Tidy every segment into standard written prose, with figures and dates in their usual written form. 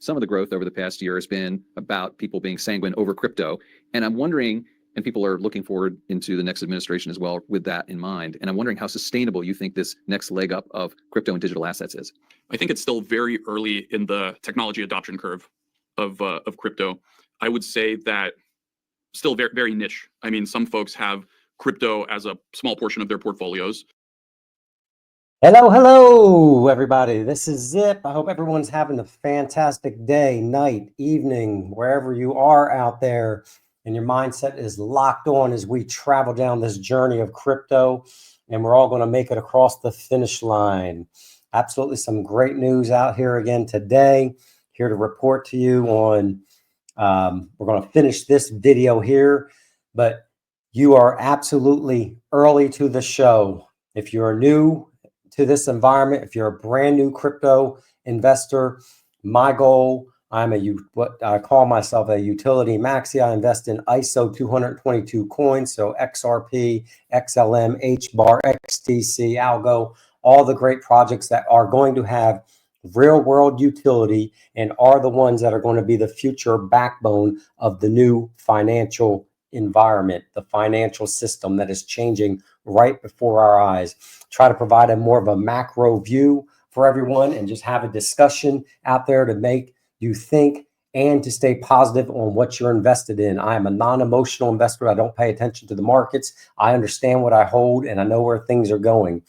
some of the growth over the past year has been about people being sanguine over crypto. And I'm wondering, and people are looking forward into the next administration as well with that in mind. And I'm wondering how sustainable you think this next leg up of crypto and digital assets is. I think it's still very early in the technology adoption curve of crypto. I would say that still very, very niche. I mean, some folks have crypto as a small portion of their portfolios. Hello, everybody. This is Zip. I hope everyone's having a fantastic day, night, evening, wherever you are out there, and your mindset is locked on as we travel down this journey of crypto, and we're all going to make it across the finish line. Absolutely some great news out here again today. Here to report to you on, we're going to finish this video here, but you are absolutely early to the show. If you're new to this environment, if you're a brand new crypto investor, my goal, what I call myself a utility maxi. I invest in ISO 222 coins, so XRP, XLM, HBAR, XTC, Algo, all the great projects that are going to have real world utility and are the ones that are going to be the future backbone of the new financial environment, the financial system that is changing right before our eyes. Try to provide a more of a macro view for everyone and just have a discussion out there to make you think and to stay positive on what you're invested in. I am a non-emotional investor. I don't pay attention to the markets. I understand what I hold and I know where things are going.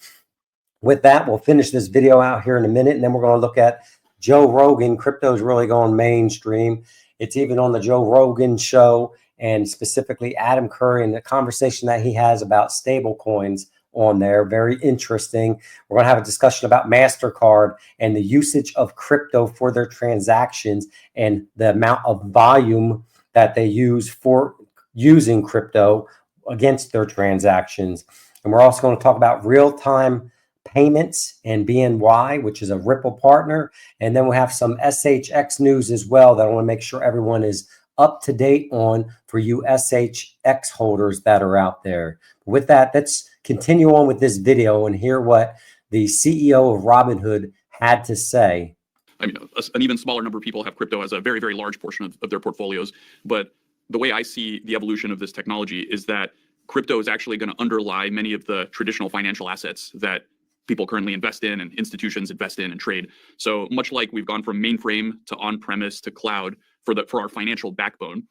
With that, we'll finish this video out here in a minute, and then we're going to look at Joe Rogan. Crypto is really going mainstream. It's even on the Joe Rogan show, and specifically Adam Curry and the conversation that he has about stablecoins on there. Very interesting. We're going to have a discussion about Mastercard and the usage of crypto for their transactions and the amount of volume that they use for using crypto against their transactions. And we're also going to talk about real-time payments and BNY, which is a Ripple partner. And then we'll have some SHX news as well that I want to make sure everyone is up to date on for you SHX holders that are out there. With that, let's continue on with this video and hear what the CEO of Robinhood had to say. I mean, an even smaller number of people have crypto as a very, very large portion of their portfolios. But the way I see the evolution of this technology is that crypto is actually going to underlie many of the traditional financial assets that people currently invest in and institutions invest in and trade. So much like we've gone from mainframe to on-premise to cloud for our financial backbone,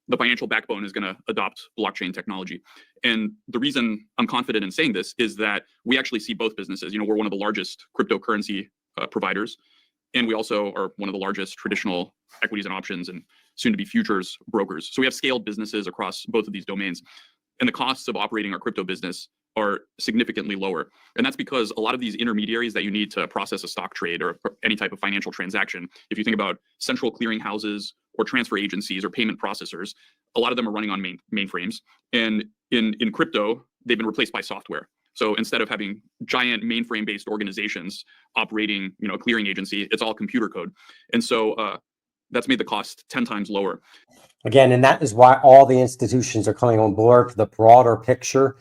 the financial backbone is going to adopt blockchain technology. And the reason I'm confident in saying this is that we actually see both businesses. You know, we're one of the largest cryptocurrency providers, and we also are one of the largest traditional equities and options and soon to be futures brokers. So we have scaled businesses across both of these domains. And the costs of operating our crypto business are significantly lower. And that's because a lot of these intermediaries that you need to process a stock trade or any type of financial transaction, if you think about central clearing houses or transfer agencies or payment processors, a lot of them are running on mainframes. And in crypto, they've been replaced by software. So instead of having giant mainframe-based organizations operating, you know, a clearing agency, it's all computer code. And so that's made the cost 10 times lower. Again, and that is why all the institutions are coming on board for the broader picture.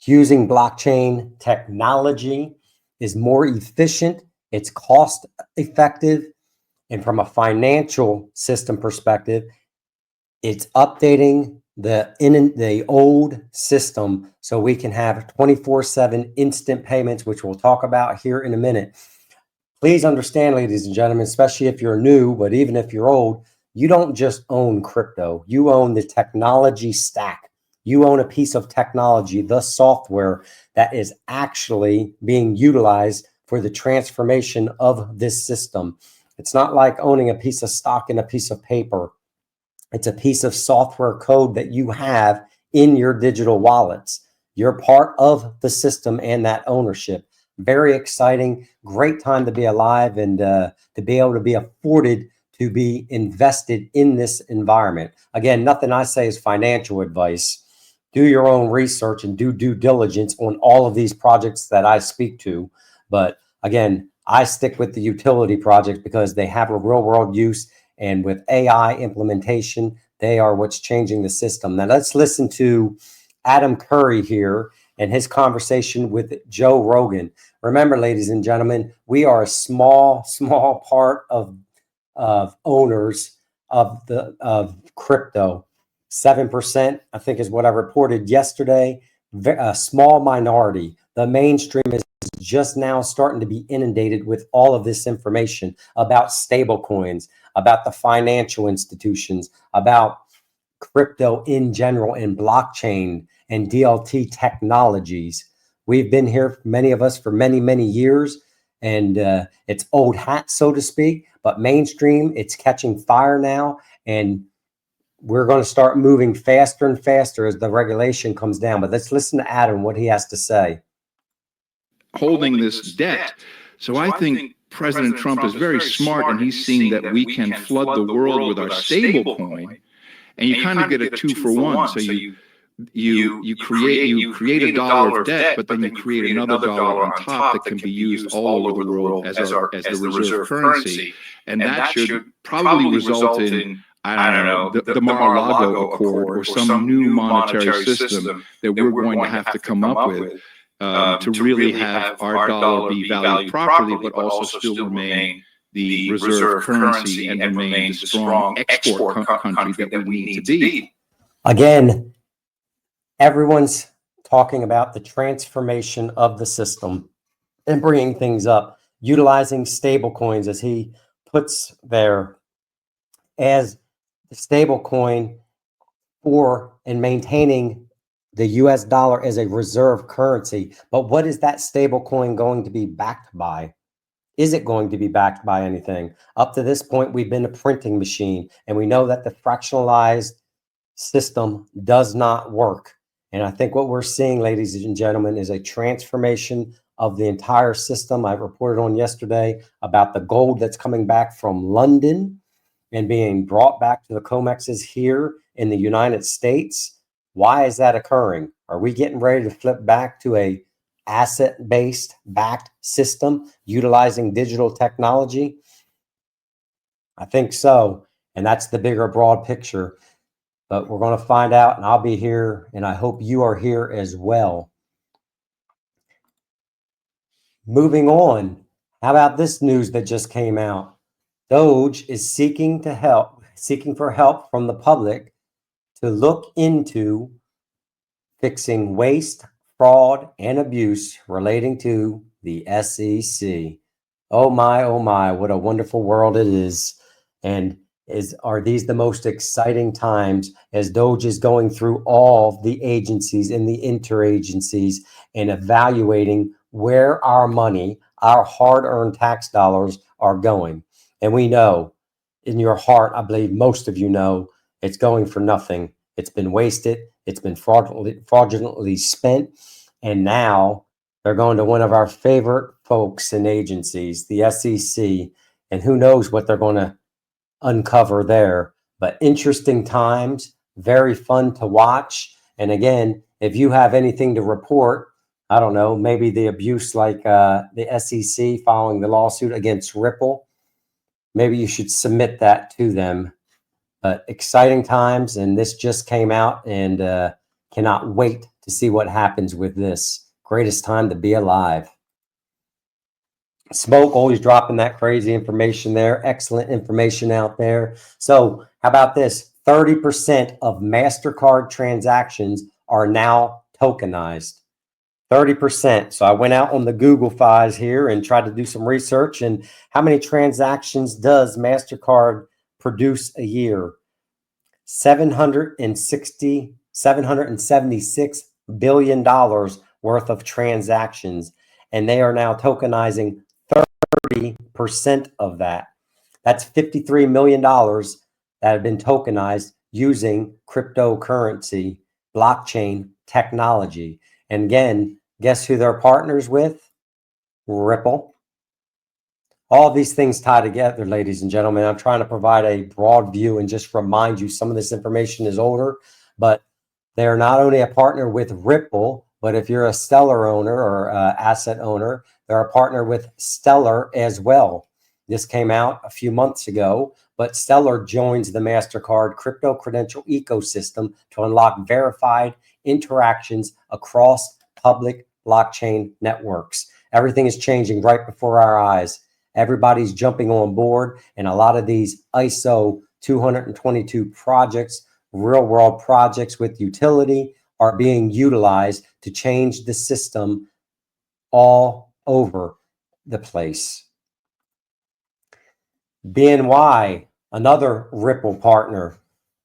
Using blockchain technology is more efficient, it's cost effective, and from a financial system perspective, it's updating the old system so we can have 24/7 instant payments, which we'll talk about here in a minute. Please understand, ladies and gentlemen, especially if you're new, but even if you're old, you don't just own crypto, you own the technology stack. You own a piece of technology, the software that is actually being utilized for the transformation of this system. It's not like owning a piece of stock and a piece of paper. It's a piece of software code that you have in your digital wallets. You're part of the system and that ownership. Very exciting, great time to be alive and to be able to be afforded to be invested in this environment. Again, nothing I say is financial advice. Do your own research and do due diligence on all of these projects that I speak to. But again, I stick with the utility projects because they have a real world use. And with AI implementation, they are what's changing the system. Now let's listen to Adam Curry here and his conversation with Joe Rogan. Remember, ladies and gentlemen, we are a small part of of owners of crypto. 7%, I think, is what I reported yesterday. A small minority. The mainstream is just now starting to be inundated with all of this information about stablecoins, about the financial institutions, about crypto in general, and blockchain and DLT technologies. We've been here, many of us, for many, many years, and it's old hat, so to speak, but mainstream, it's catching fire now, and we're going to start moving faster and faster as the regulation comes down. But let's listen to Adam, what he has to say. Holding this debt. So I think President Trump is very smart, and he's seeing that we can flood the world with our stable coin, and you kind of get a 2-for-1. So you create a dollar of debt, but then you create another dollar on top that can be used all over the world as the reserve currency, and that should probably result in, I don't know, the Mar-a-Lago Accord or some new monetary system that we're going to have to come up with to really have our dollar be valued properly, but also still remain the reserve currency and remain the strong export country that we need to be. Again, everyone's talking about the transformation of the system and bringing things up, utilizing stable coins, as he puts there, as the stable coin for and maintaining the US dollar as a reserve currency. But what is that stable coin going to be backed by? Is it going to be backed by anything? Up to this point, we've been a printing machine, and we know that the fractionalized system does not work. And I think what we're seeing, ladies and gentlemen, is a transformation of the entire system. I reported on yesterday about the gold that's coming back from London and being brought back to the COMEXs here in the United States. Why is that occurring? Are we getting ready to flip back to a asset-based backed system utilizing digital technology? I think so. And that's the bigger broad picture. But we're going to find out, and I'll be here, and I hope you are here as well. Moving on, how about this news that just came out? Doge is seeking for help from the public to look into fixing waste, fraud, and abuse relating to the SEC. Oh my, what a wonderful world it is. And are these the most exciting times as Doge is going through all the agencies and the interagencies and evaluating where our money, our hard-earned tax dollars, are going. And we know in your heart, I believe most of you know, it's going for nothing. It's been wasted. It's been fraudulently spent. And now they're going to one of our favorite folks and agencies, the SEC. And who knows what they're going to uncover there. But interesting times, very fun to watch. And again, if you have anything to report, I don't know, maybe the abuse like the SEC following the lawsuit against Ripple, maybe you should submit that to them. But exciting times, and this just came out, and cannot wait to see what happens with this. Greatest time to be alive. Smoke always dropping that crazy information there. Excellent information out there. So how about this? 30% of Mastercard transactions are now tokenized. 30%. So I went out on the Google files here and tried to do some research. And how many transactions does Mastercard produce a year? $776 billion worth of transactions. And they are now tokenizing 30% of that. That's $53 million that have been tokenized using cryptocurrency, blockchain technology. And again, guess who they're partners with? Ripple. All these things tie together, ladies and gentlemen. I'm trying to provide a broad view and just remind you some of this information is older, but they're not only a partner with Ripple, but if you're a Stellar owner or asset owner, they're a partner with Stellar as well. This came out a few months ago, but Stellar joins the Mastercard crypto credential ecosystem to unlock verified interactions across public blockchain networks. Everything is changing right before our eyes. Everybody's jumping on board, and a lot of these ISO 222 projects, real world projects with utility, are being utilized to change the system all over the place. BNY, another Ripple partner,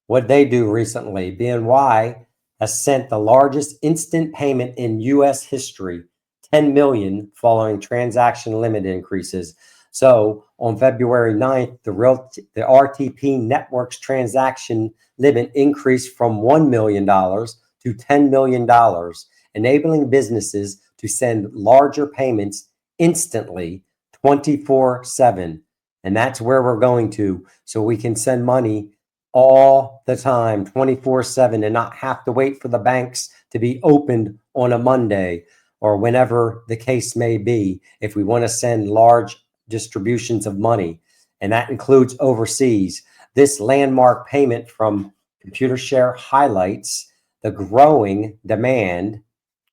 what they do recently, BNY has sent the largest instant payment in US history, 10 million, following transaction limit increases. So on February 9th, the RTP network's transaction limit increased from $1 million to $10 million, enabling businesses to send larger payments instantly, 24/7. And that's where we're going to, so we can send money all the time, 24/7, and not have to wait for the banks to be opened on a Monday or whenever the case may be, if we want to send large distributions of money. And that includes overseas. This landmark payment from ComputerShare highlights the growing demand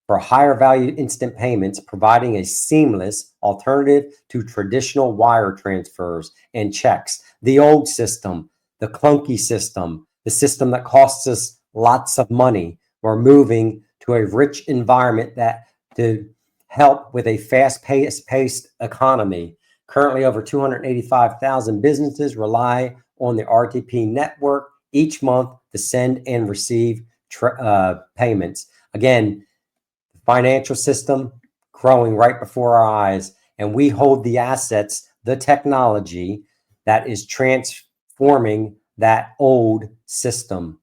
for higher value instant payments, providing a seamless alternative to traditional wire transfers and checks. The old system, the clunky system, the system that costs us lots of money. We're moving to a rich environment that to help with a fast-paced economy. Currently, over 285,000 businesses rely on the RTP network each month to send and receive payments. Again, the financial system growing right before our eyes, and we hold the assets, the technology that is transforming that old system.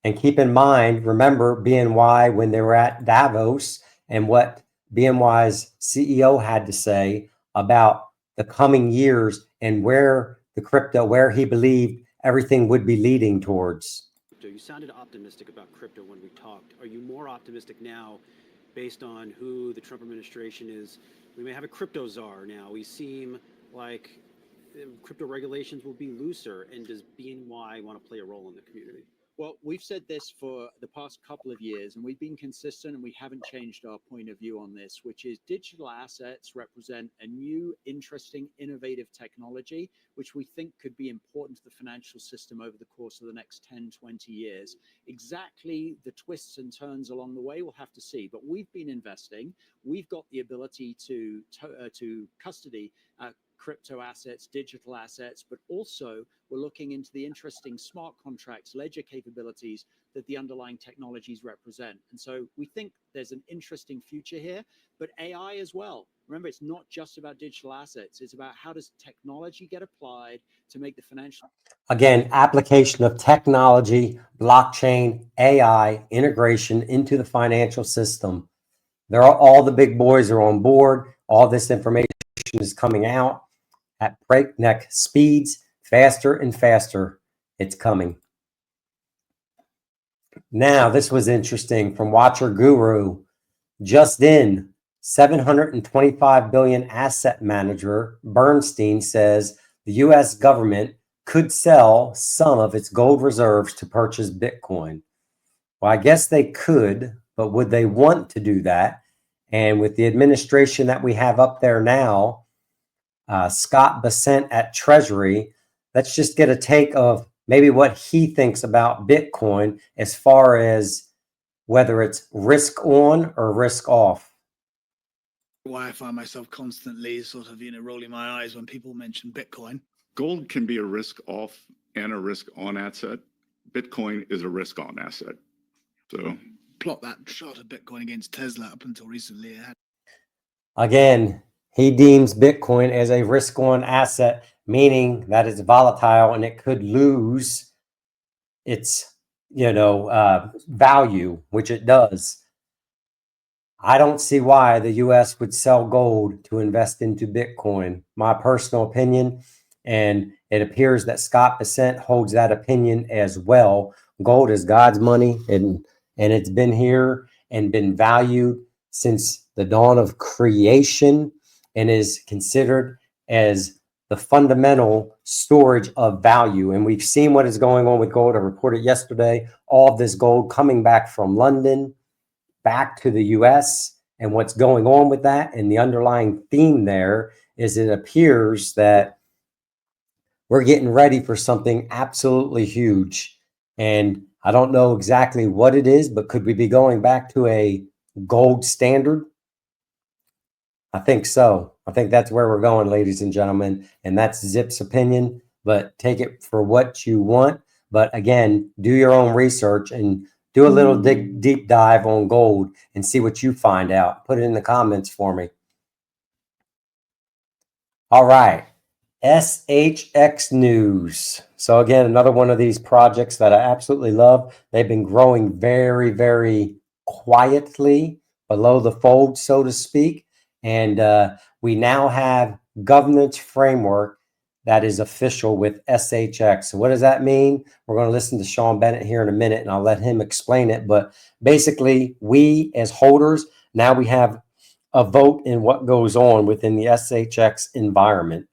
And keep in mind, remember BNY when they were at Davos and what BNY's CEO had to say about the coming years and where the crypto, where he believed everything would be leading towards. You sounded optimistic about crypto when we talked. Are you more optimistic now based on who the Trump administration is? We may have a crypto czar now. We seem like crypto regulations will be looser. And does BNY want to play a role in the community? Well, we've said this for the past couple of years, and we've been consistent, and we haven't changed our point of view on this, which is digital assets represent a new, interesting, innovative technology, which we think could be important to the financial system over the course of the next 10, 20 years. Exactly the twists and turns along the way, we'll have to see. But we've been investing. We've got the ability to custody crypto assets, digital assets, but also we're looking into the interesting smart contracts, ledger capabilities that the underlying technologies represent. And so we think there's an interesting future here, but AI as well. Remember, it's not just about digital assets. It's about how does technology get applied to make the financial... Again, application of technology, blockchain, AI, integration into the financial system. All the big boys are on board. All this information is coming out at breakneck speeds, faster and faster. It's coming. Now, this was interesting from Watcher Guru. Just in, 725 billion asset manager Bernstein says the US government could sell some of its gold reserves to purchase Bitcoin. Well, I guess they could, but would they want to do that? And with the administration that we have up there now, Scott Bessent at Treasury, let's just get a take of maybe what he thinks about Bitcoin as far as whether it's risk on or risk off. Why I find myself constantly sort of, rolling my eyes when people mention Bitcoin. Gold can be a risk off and a risk on asset. Bitcoin is a risk on asset. So Plot that shot of Bitcoin against Tesla up until recently. Again, he deems Bitcoin as a risk-on asset, meaning that it's volatile and it could lose its, value, which it does. I don't see why the U.S. would sell gold to invest into Bitcoin. My personal opinion, and it appears that Scott Bessent holds that opinion as well. Gold is God's money, and it's been here and been valued since the dawn of creation, and is considered as the fundamental storage of value. And we've seen what is going on with gold. I reported yesterday, all of this gold coming back from London, back to the US, And what's going on with that and the underlying theme there is it appears that we're getting ready for something absolutely huge. And I don't know exactly what it is, but could we be going back to a gold standard? I think so. I think that's where we're going, ladies and gentlemen. And that's Zip's opinion, but take it for what you want. But again, do your own research and do a little deep dive on gold and see what you find out. Put it in the comments for me. All right. SHX News. So again, another one of these projects that I absolutely love. They've been growing very, very quietly below the fold, so to speak. And we now have governance framework that is official with SHX. So what does that mean? We're going to listen to Sean Bennett here in a minute, and I'll let him explain it. But basically, we as holders, now we have a vote in what goes on within the SHX environment.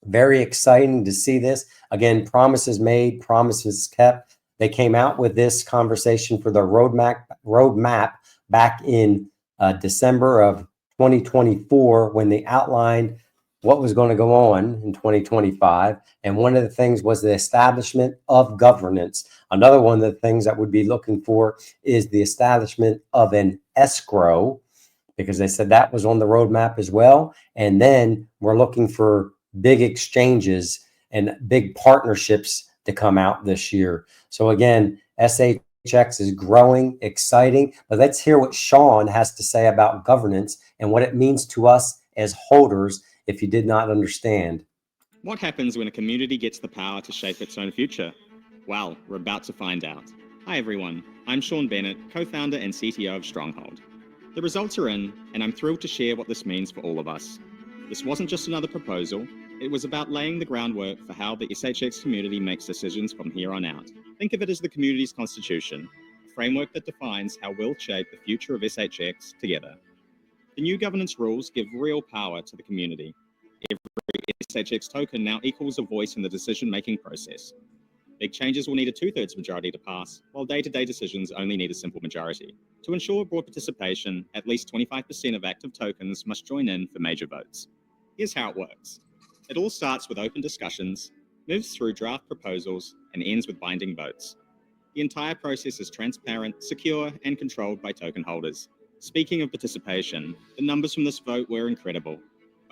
Very exciting to see this. Again, promises made, promises kept. They came out with this conversation for their roadmap back in December of 2024 when they outlined what was going to go on in 2025. And one of the things was the establishment of governance. Another one of the things that we'd be looking for is the establishment of an escrow, because they said that was on the roadmap as well. And then we're looking for big exchanges and big partnerships to come out this year. So again, SHX is growing, exciting, but let's hear what Sean has to say about governance and what it means to us as holders if you did not understand. What happens when a community gets the power to shape its own future? Well, we're about to find out. Hi everyone, I'm Sean Bennett, co-founder and CTO of Stronghold. The results are in, and I'm thrilled to share what this means for all of us. This wasn't just another proposal, it was about laying the groundwork for how the SHX community makes decisions from here on out. Think of it as the community's constitution, a framework that defines how we'll shape the future of SHX together. The new governance rules give real power to the community. Every SHX token now equals a voice in the decision-making process. Big changes will need a 2/3 majority to pass, while day-to-day decisions only need a simple majority. To ensure broad participation, at least 25% of active tokens must join in for major votes. Here's how it works. It all starts with open discussions, moves through draft proposals, and ends with binding votes. The entire process is transparent, secure, and controlled by token holders. Speaking of participation, the numbers from this vote were incredible.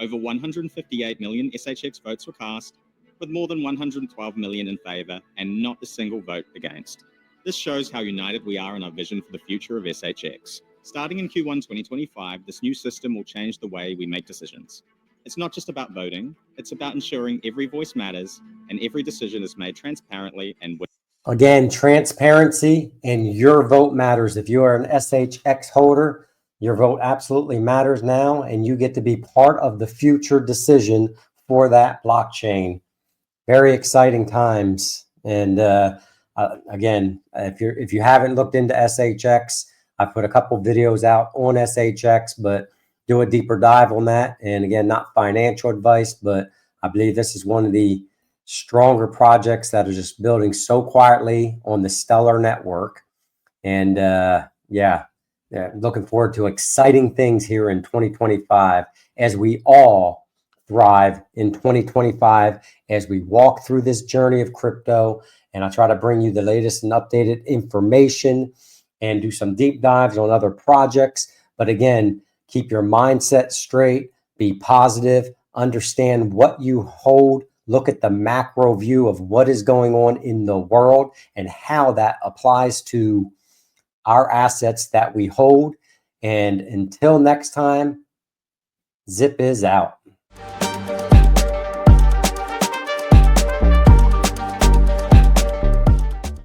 Over 158 million SHX votes were cast, with more than 112 million in favor and not a single vote against. This shows how united we are in our vision for the future of SHX. Starting in Q1 2025, this new system will change the way we make decisions. It's not just about voting, it's about ensuring every voice matters and every decision is made transparently and with. Again, transparency and your vote matters. If you are an SHX holder, your vote absolutely matters now, and you get to be part of the future decision for that blockchain. Very exciting times. And again, if you haven't looked into SHX, I put a couple videos out on SHX, but do a deeper dive on that. And again, not financial advice, but I believe this is one of the stronger projects that are just building so quietly on the Stellar network. And yeah, looking forward to exciting things here in 2025 as we all thrive in 2025 as we walk through this journey of crypto. And I try to bring you the latest and updated information and do some deep dives on other projects. But again, keep your mindset straight, be positive, understand what you hold, look at the macro view of what is going on in the world and how that applies to our assets that we hold. And until next time, Zip is out.